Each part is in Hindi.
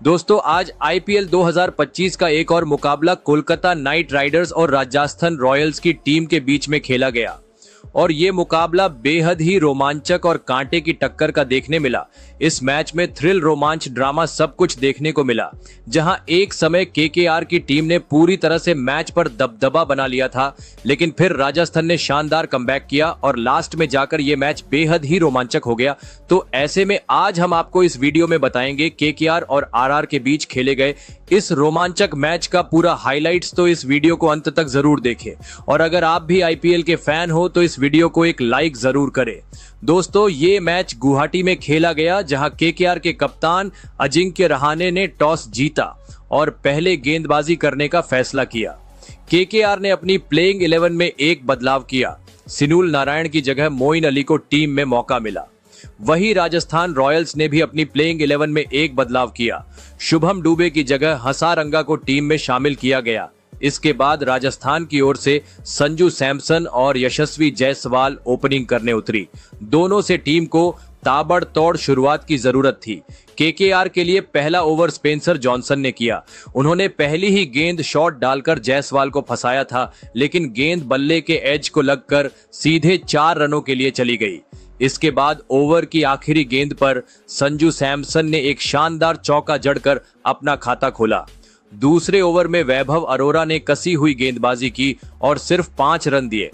दोस्तों आज आईपीएल 2025 का एक और मुकाबला कोलकाता नाइट राइडर्स और राजस्थान रॉयल्स की टीम के बीच में खेला गया और ये मुकाबला बेहद ही रोमांचक और कांटे की टक्कर का देखने मिला। इस मैच में थ्रिल, रोमांच, ड्रामा सब कुछ देखने को मिला, जहां एक समय केकेआर की टीम ने पूरी तरह से मैच पर दबदबा बना लिया था, लेकिन फिर राजस्थान ने शानदार कमबैक किया और लास्ट में जाकर ये मैच बेहद ही रोमांचक हो गया। तो ऐसे में आज हम आपको इस वीडियो में बताएंगे केकेआर और आरआर के बीच खेले गए इस रोमांचक मैच का पूरा हाइलाइट्स। तो इस वीडियो को अंत तक जरूर देखें और अगर आप भी आईपीएल के फैन हो तो इस वीडियो को एक लाइक जरूर करें। दोस्तों ये मैच गुवाहाटी में खेला गया, जहां केकेआर के कप्तान अजिंक्य रहाणे ने टॉस जीता और पहले गेंदबाजी करने का फैसला किया। केकेआर ने अपनी प्लेइंग 11 में एक बदलाव किया। सुनील नारायण की जगह मोइन अली को टीम में मौका मिला। वहीं राजस्थान रॉयल्स ने भी अपनी प्लेइंग 11 में एक बदलाव किया। शुभम दुबे की जगह हसारंगा को टीम में शामिल किया गया। इसके बाद राजस्थान की ओर से संजू सैमसन और यशस्वी जायसवाल ओपनिंग करने उतरी। दोनों से टीम को ताबड़तोड़ शुरुआत की जरूरत थी। केकेआर के लिए पहला ओवर स्पेंसर जॉनसन ने किया। उन्होंने पहली ही गेंद शॉट डालकर जायसवाल को फंसाया था, लेकिन गेंद बल्ले के एज को लगकर सीधे 4 रनों के लिए चली गई। इसके बाद ओवर की आखिरी गेंद पर संजू सैमसन ने एक शानदार चौका जड़कर अपना खाता खोला। दूसरे ओवर में वैभव अरोरा ने कसी हुई गेंदबाजी की और सिर्फ 5 रन दिए,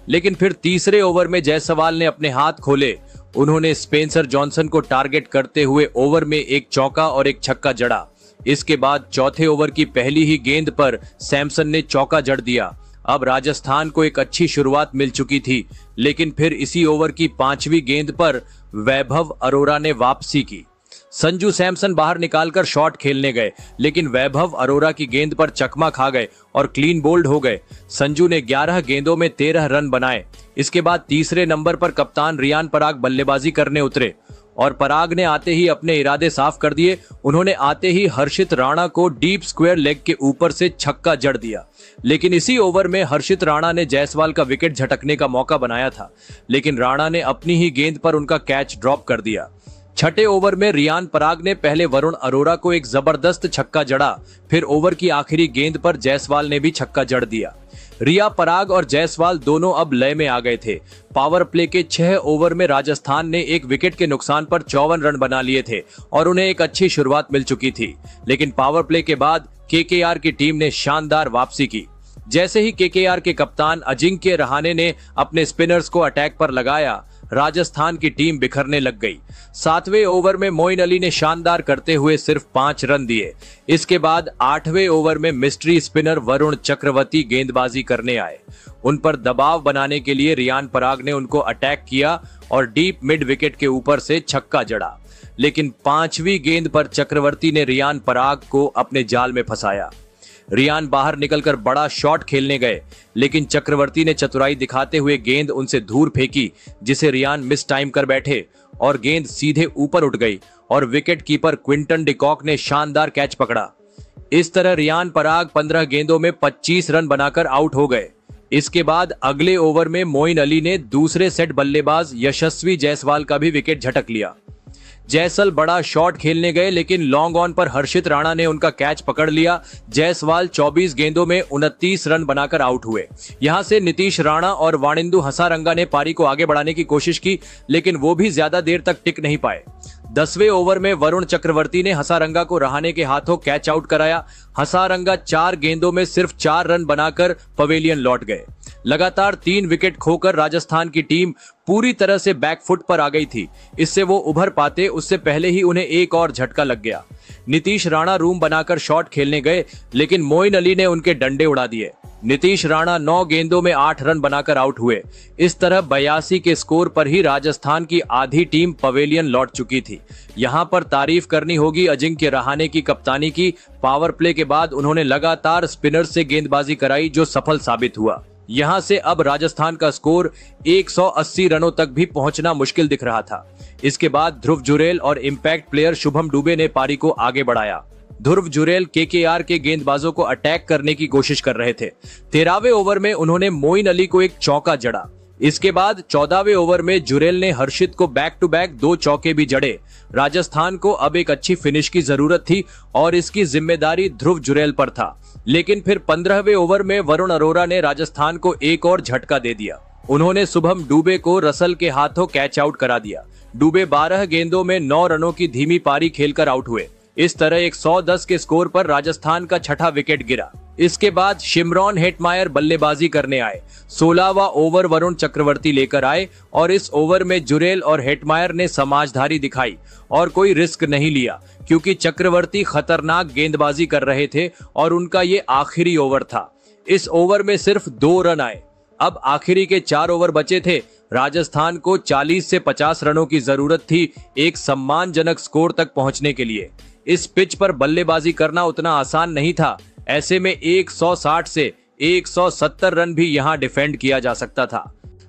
लेकिन फिर तीसरे ओवर में जायसवाल ने अपने हाथ खोले। उन्होंने स्पेंसर जॉनसन को टारगेट करते हुए ओवर में एक चौका और एक छक्का जड़ा। इसके बाद चौथे ओवर की पहली ही गेंद पर सैमसन ने चौका जड़ दिया। अब राजस्थान को एक अच्छी शुरुआत मिल चुकी थी, लेकिन फिर इसी ओवर की 5वीं गेंद पर वैभव अरोरा ने वापसी की। संजू सैमसन बाहर निकालकर शॉट खेलने गए, लेकिन वैभव अरोरा की गेंद पर चकमा खा गए और क्लीन बोल्ड हो गए। संजू ने 11 गेंदों में 13 रन बनाए। इसके बाद तीसरे नंबर पर कप्तान रियान पराग बल्लेबाजी करने उतरे और पराग ने आते ही अपने इरादे साफ कर दिए। उन्होंने आते ही हर्षित राणा को डीप स्क्वायर लेग के ऊपर से छक्का जड़ दिया, लेकिन इसी ओवर में हर्षित राणा ने जायसवाल का विकेट झटकने का मौका बनाया था, लेकिन राणा ने अपनी ही गेंद पर उनका कैच ड्रॉप कर दिया। छठे ओवर में रियान पराग ने पहले वरुण अरोरा को एक जबरदस्त छक्का जड़ा, फिर ओवर की आखिरी गेंद पर जायसवाल ने भी छक्का जड़ दिया। रिया पराग और जायसवाल दोनों अब लय में आ गए थे। पावर प्ले के 6 ओवर में राजस्थान ने एक विकेट के नुकसान पर 54 रन बना लिए थे और उन्हें एक अच्छी शुरुआत मिल चुकी थी, लेकिन पावर प्ले के बाद केकेआर की टीम ने शानदार वापसी की। जैसे ही केकेआर के कप्तान अजिंक्य रहाणे ने अपने स्पिनर्स को अटैक पर लगाया, राजस्थान की टीम बिखरने लग गई। 7वें ओवर में मोइन अली ने शानदार करते हुए सिर्फ 5 रन दिए। इसके बाद 8वें ओवर में मिस्ट्री स्पिनर वरुण चक्रवर्ती गेंदबाजी करने आए। उन पर दबाव बनाने के लिए रियान पराग ने उनको अटैक किया और डीप मिड विकेट के ऊपर से छक्का जड़ा, लेकिन 5वीं गेंद पर चक्रवर्ती ने रियान पराग को अपने जाल में फंसाया। रियान बाहर निकलकर बड़ा शॉट खेलने गए, लेकिन चक्रवर्ती ने चतुराई दिखाते हुए गेंद उनसे दूर फेंकी, जिसे रियान मिस टाइम कर बैठे और गेंद सीधे ऊपर उठ गई और विकेट कीपर क्विंटन डिकॉक ने शानदार कैच पकड़ा। इस तरह रियान पराग 15 गेंदों में 25 रन बनाकर आउट हो गए। इसके बाद अगले ओवर में मोइन अली ने दूसरे सेट बल्लेबाज यशस्वी जायसवाल का भी विकेट झटक लिया। जायसवाल बड़ा शॉट खेलने गए, लेकिन लॉन्ग ऑन पर हर्षित राणा ने उनका कैच पकड़ लिया। जायसवाल 24 गेंदों में 29 रन बनाकर आउट हुए। यहां से नीतीश राणा और वाणिंदु हसारंगा ने पारी को आगे बढ़ाने की कोशिश की, लेकिन वो भी ज्यादा देर तक टिक नहीं पाए। 10वें ओवर में वरुण चक्रवर्ती ने हसारंगा को रहाणे के हाथों कैच आउट कराया। हसारंगा 4 गेंदों में सिर्फ 4 रन बनाकर पवेलियन लौट गए। लगातार 3 विकेट खोकर राजस्थान की टीम पूरी तरह से बैकफुट पर आ गई थी। इससे वो उभर पाते उससे पहले ही उन्हें एक और झटका लग गया। नीतीश राणा रूम बनाकर शॉट खेलने गए, लेकिन मोइन अली ने उनके डंडे उड़ा दिए। नीतीश राणा 9 गेंदों में 8 रन बनाकर आउट हुए। इस तरह 82 के स्कोर पर ही राजस्थान की आधी टीम पवेलियन लौट चुकी थी। यहां पर तारीफ करनी होगी अजिंक्य रहाणे की कप्तानी की। पावर प्ले के बाद उन्होंने लगातार स्पिनर से गेंदबाजी कराई, जो सफल साबित हुआ। यहां से अब राजस्थान का स्कोर 180 रनों तक भी पहुंचना मुश्किल दिख रहा था। इसके बाद ध्रुव जुरेल और इंपैक्ट प्लेयर शुभम दुबे ने पारी को आगे बढ़ाया। ध्रुव जुरेल केकेआर के गेंदबाजों को अटैक करने की कोशिश कर रहे थे। 13वें ओवर में उन्होंने मोइन अली को एक चौका जड़ा। इसके बाद 14वें ओवर में जुरेल ने हर्षित को बैक टू बैक 2 चौके भी जड़े। राजस्थान को अब एक अच्छी फिनिश की जरूरत थी और इसकी जिम्मेदारी ध्रुव जुरेल पर था। लेकिन फिर 15वें ओवर में वरुण अरोरा ने राजस्थान को एक और झटका दे दिया। उन्होंने शुभम डुबे को रसल के हाथों कैच आउट करा दिया। डुबे 12 गेंदों में 9 रनों की धीमी पारी खेलकर आउट हुए। इस तरह एक 110 के स्कोर पर राजस्थान का छठा विकेट गिरा। इसके बाद शिमरॉन हेटमायर बल्लेबाजी करने आए। 16वां ओवर वरुण चक्रवर्ती लेकर आए और इस ओवर में जुरेल और हेटमायर ने समझदारी दिखाई और कोई रिस्क नहीं लिया, क्योंकि चक्रवर्ती खतरनाक गेंदबाजी कर रहे थे और उनका ये आखिरी ओवर था। इस ओवर में सिर्फ 2 रन आए। अब आखिरी के 4 ओवर बचे थे। राजस्थान को 40 से 50 रनों की जरूरत थी एक सम्मानजनक स्कोर तक पहुंचने के लिए। इस पिच पर बल्लेबाजी करना उतना आसान नहीं था। ऐसे में 160 से 170 रन भी यहां डिफेंड किया जा सकता था।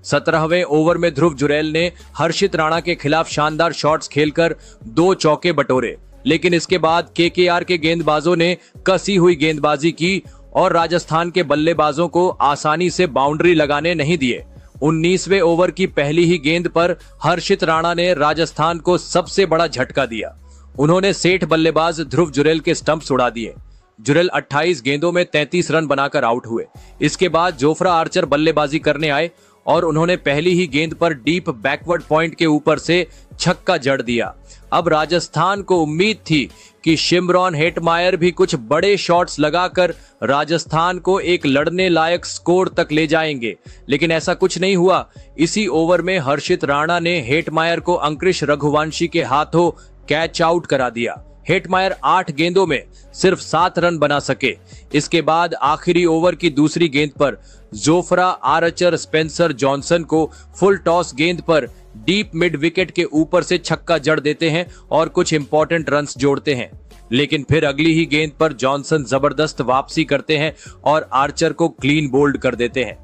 17वें ओवर में ध्रुव जुरेल ने हर्षित राणा के खिलाफ शानदार शॉट्स खेलकर 2 चौके बटोरे। लेकिन इसके बाद केकेआर के गेंदबाजों ने कसी हुई गेंदबाजी की और राजस्थान के बल्लेबाजों को आसानी से बाउंड्री लगाने नहीं दिए। 19वें ओवर की पहली ही गेंद पर हर्षित राणा ने राजस्थान को सबसे बड़ा झटका दिया। उन्होंने सेठ बल्लेबाज ध्रुव जुरेल के स्टंप्स उड़ा दिए। जुरेल 28 गेंदों में 33 रन बनाकर आउट हुए। इसके बाद जोफ्रा आर्चर बल्लेबाजी करने आए और उन्होंने पहली ही गेंद पर डीप बैकवर्ड पॉइंट के ऊपर से छक्का जड़ दिया। अब राजस्थान को उम्मीद थी कि शिमरॉन हेटमायर भी कुछ बड़े शॉट्स लगाकर राजस्थान को एक लड़ने लायक स्कोर तक ले जाएंगे, लेकिन ऐसा कुछ नहीं हुआ। इसी ओवर में हर्षित राणा ने हेटमायर को अंकृश रघुवंशी के हाथों कैच आउट करा दिया। हेटमायर 8 गेंदों में सिर्फ 7 रन बना सके। इसके बाद आखिरी ओवर की दूसरी गेंद पर जोफ्रा आर्चर स्पेंसर जॉनसन को फुल टॉस गेंद पर डीप मिड विकेट के ऊपर से छक्का जड़ देते हैं और कुछ इंपॉर्टेंट रन्स जोड़ते हैं। लेकिन फिर अगली ही गेंद पर जॉनसन जबरदस्त वापसी करते हैं और आर्चर को क्लीन बोल्ड कर देते हैं।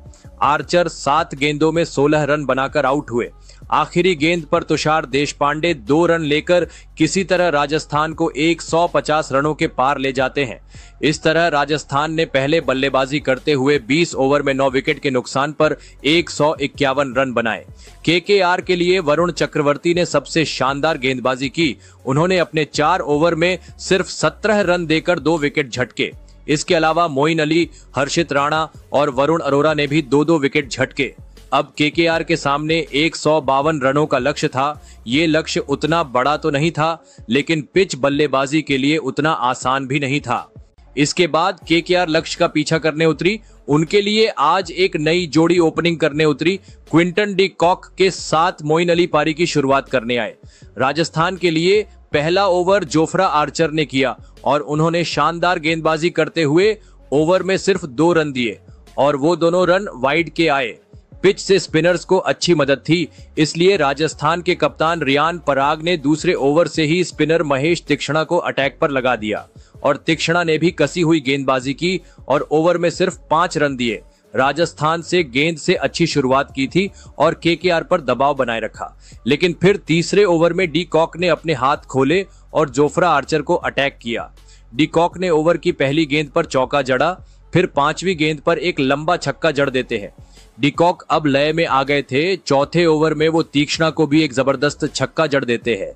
आर्चर 7 गेंदों में 16 रन बनाकर आउट हुए। आखिरी गेंद पर तुषार देशपांडे 2 रन लेकर किसी तरह राजस्थान को 150 रनों के पार ले जाते हैं। इस तरह राजस्थान ने पहले बल्लेबाजी करते हुए 20 ओवर में 9 विकेट के नुकसान पर 151 रन बनाए। केकेआर के लिए वरुण चक्रवर्ती ने सबसे शानदार गेंदबाजी की। उन्होंने अपने 4 ओवर में सिर्फ 17 रन देकर 2 विकेट झटके। इसके अलावा मोइन अली, हर्षित राणा और वरुण अरोरा ने भी 2-2 विकेट झटके। अब केकेआर के सामने 152 रनों का लक्ष्य था। ये लक्ष्य उतना बड़ा तो नहीं था, लेकिन पिच बल्लेबाजी के लिए उतना आसान भी नहीं था। इसके बाद केकेआर लक्ष्य का पीछा करने उतरी। उनके लिए आज एक नई जोड़ी ओपनिंग करने उतरी। क्विंटन डी कॉक के साथ मोइन अली पारी की शुरुआत करने आए। राजस्थान के लिए पहला ओवर जोफ्रा आर्चर ने किया और उन्होंने शानदार गेंदबाजी करते हुए ओवर में सिर्फ 2 रन दिए और वो दोनों रन वाइड के आए। पिच से स्पिनर्स को अच्छी मदद थी, इसलिए राजस्थान के कप्तान रियान पराग ने दूसरे ओवर से ही स्पिनर महेश तीक्ष्णा को अटैक पर लगा दिया और तीक्ष्णा ने भी कसी हुई गेंदबाजी की और ओवर में सिर्फ 5 रन दिए। राजस्थान से गेंद से अच्छी शुरुआत की थी और केकेआर पर दबाव बनाए रखा, लेकिन फिर तीसरे ओवर में डी कॉक ने अपने हाथ खोले और जोफ्रा आर्चर को अटैक किया। डी कॉक ने ओवर की पहली गेंद पर चौका जड़ा, फिर 5वीं गेंद पर एक लंबा छक्का जड़ देते हैं। डी कॉक अब लय में आ गए थे। चौथे ओवर में वो तीक्ष्णा को भी एक जबरदस्त छक्का जड़ देते हैं।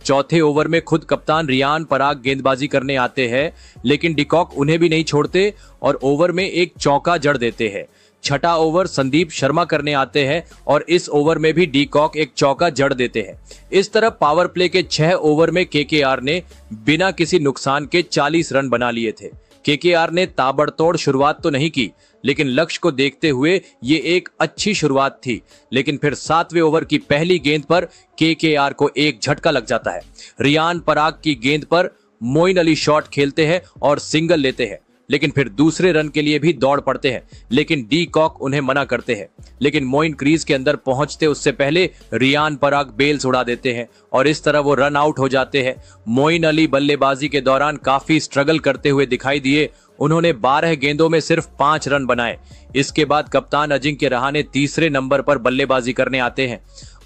चौथे ओवर में खुद कप्तान रियान पराग गेंदबाजी करने आते हैं, लेकिन डी कॉक उन्हें भी नहीं छोड़ते और ओवर में एक चौका जड़ देते हैं। छठा ओवर संदीप शर्मा करने आते हैं और इस ओवर में भी डी कॉक एक चौका जड़ देते हैं। इस तरह पावर प्ले के 6 ओवर में केकेआर ने बिना किसी नुकसान के 40 रन बना लिए थे। केकेआर ने ताबड़तोड़ शुरुआत तो नहीं की, लेकिन लक्ष्य को देखते हुए ये एक अच्छी शुरुआत थी। लेकिन फिर 7वें ओवर की पहली गेंद पर केकेआर को एक झटका लग जाता है। रियान पराग की गेंद पर मोइन अली शॉट खेलते हैं और सिंगल लेते हैं, लेकिन फिर दूसरे रन के लिए भी दौड़ पड़ते हैं, लेकिन डी कॉक उन्हें मना करते हैं। लेकिन मोइन क्रीज के अंदर पहुंचते उससे पहले रियान पराग बेल्स उड़ा देते हैं और इस तरह वो रन आउट हो जाते हैं। मोइन अली बल्लेबाजी के दौरान काफी स्ट्रगल करते हुए दिखाई दिए। उन्होंने 12 गेंदों में सिर्फ 5 रन बनाए। इसके बाद कप्तान अजिंक्य रहाणे तीसरे नंबर पर बल्लेबाजी करने आते हैं।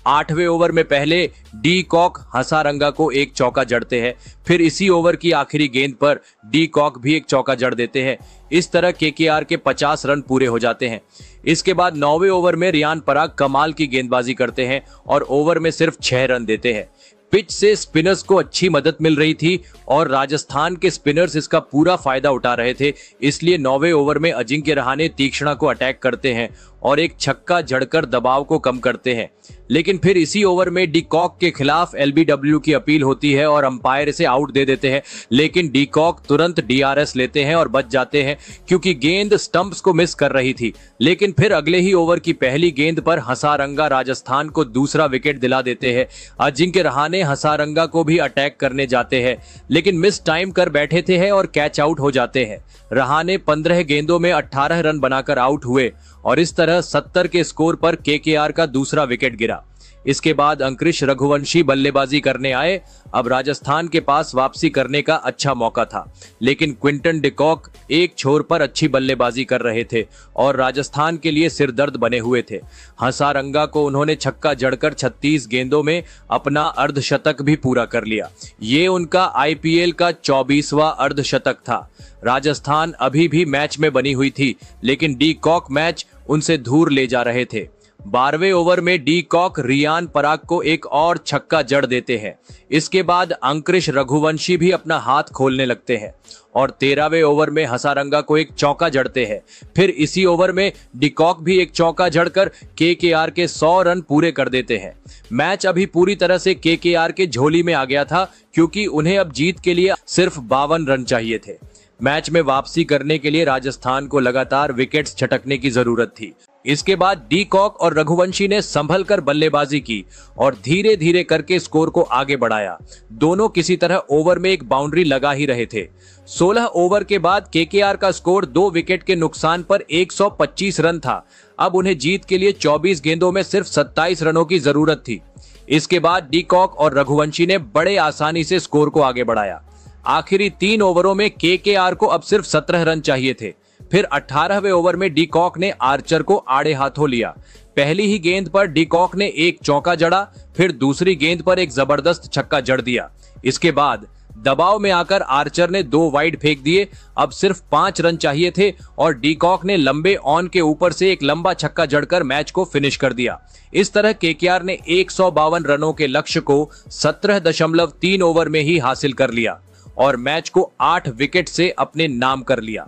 8वें ओवर में पहले डी कॉक हसारंगा को एक चौका जड़ते हैं, फिर इसी ओवर की आखिरी गेंद पर डी कॉक भी एक चौका जड़ देते हैं। इस तरह केकेआर के 50 रन पूरे हो जाते हैं। इसके बाद 9वें ओवर में रियान पराग कमाल की गेंदबाजी करते हैं और ओवर में सिर्फ 6 रन देते हैं। पिच से स्पिनर्स को अच्छी मदद मिल रही थी और राजस्थान के स्पिनर्स इसका पूरा फायदा उठा रहे थे, इसलिए 9वें ओवर में अजिंक्य रहाणे तीक्ष्णा को अटैक करते हैं और एक छक्का जड़कर दबाव को कम करते हैं। लेकिन फिर इसी ओवर में डी कॉक के खिलाफ एलबीडब्ल्यू की अपील होती है और अंपायर इसे आउट दे देते हैं, लेकिन डी कॉक तुरंत डीआरएस लेते हैं और बच जाते हैं क्योंकि गेंद स्टंप्स को मिस कर रही थी। लेकिन फिर अगले ही ओवर की पहली गेंद पर हसारंगा राजस्थान को दूसरा विकेट दिला देते हैं। अजिंक्य रहाणे हसारंगा को भी अटैक करने जाते हैं, लेकिन मिस टाइम कर बैठे थे और कैच आउट हो जाते हैं। रहाणे 15 गेंदों में 18 रन बनाकर आउट हुए और इस तरह 70 के स्कोर पर केकेआर का दूसरा विकेट गिरा। इसके बाद अंकुरिश रघुवंशी बल्लेबाजी करने आए। अब राजस्थान के पास वापसी करने का अच्छा मौका था, लेकिन क्विंटन डिकॉक एक छोर पर अच्छी बल्लेबाजी कर रहे थे और राजस्थान के लिए सिरदर्द बने हुए थे। हसारंगा को उन्होंने छक्का जड़कर 36 गेंदों में अपना अर्धशतक भी पूरा कर लिया। ये उनका आईपीएल का 24वां अर्धशतक था। राजस्थान अभी भी मैच में बनी हुई थी, लेकिन डी कॉक मैच उनसे दूर ले जा रहे थे। 12वें ओवर में डी कॉक रियान पराग को एक और छक्का जड़ देते हैं। इसके बाद अंकुरिश रघुवंशी भी अपना हाथ खोलने लगते हैं और 13वें ओवर में हसारंगा को एक चौका जड़ते हैं। फिर इसी ओवर में डी कॉक भी एक चौका जड़कर केकेआर के 100 रन पूरे कर देते हैं। मैच अभी पूरी तरह से केकेआर के झोली में आ गया था क्योंकि उन्हें अब जीत के लिए सिर्फ 52 रन चाहिए थे। मैच में वापसी करने के लिए राजस्थान को लगातार विकेट्स छटकने की जरूरत थी। इसके बाद डी कॉक और रघुवंशी ने संभल कर बल्लेबाजी की और धीरे धीरे करके स्कोर को आगे बढ़ाया। दोनों किसी तरह ओवर में एक बाउंड्री लगा ही रहे थे। 16 ओवर के बाद केकेआर का स्कोर 2 विकेट के नुकसान पर 125 रन था। अब उन्हें जीत के लिए 24 गेंदों में सिर्फ 27 रनों की जरूरत थी। इसके बाद डी कॉक और रघुवंशी ने बड़े आसानी से स्कोर को आगे बढ़ाया। आखिरी 3 ओवरों में केकेआर को अब सिर्फ 17 रन चाहिए थे। फिर 18वें ओवर में डी कॉक ने आर्चर को आड़े हाथों लिया। पहली ही गेंद पर डी कॉक ने एक चौका जड़ा, फिर दूसरी गेंद पर एक जबरदस्त छक्का जड़ दिया। इसके बाद दबाव में आकर आर्चर ने 2 वाइड फेंक दिए। अब सिर्फ 5 रन चाहिए थे और डी कॉक ने लंबे ऑन के ऊपर से एक लंबा छक्का जड़कर मैच को फिनिश कर दिया। इस तरह केकेआर ने 152 रनों के लक्ष्य को 17.3 ओवर में ही हासिल कर लिया और मैच को 8 विकेट से अपने नाम कर लिया।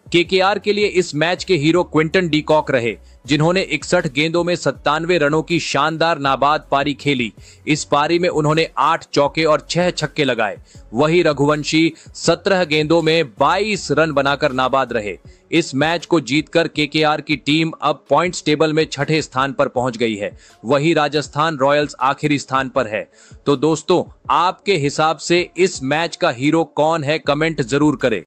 केकेआर के लिए इस मैच के हीरो क्विंटन डी कॉक रहे, जिन्होंने 61 गेंदों में 97 रनों की शानदार नाबाद पारी खेली। इस पारी में उन्होंने 8 चौके और 6 छक्के लगाए। वही रघुवंशी 17 गेंदों में 22 रन बनाकर नाबाद रहे। इस मैच को जीतकर केकेआर की टीम अब पॉइंट्स टेबल में 6ठे स्थान पर पहुंच गई है। वही राजस्थान रॉयल्स आखिरी स्थान पर है। तो दोस्तों, आपके हिसाब से इस मैच का हीरो कौन है, कमेंट जरूर करें।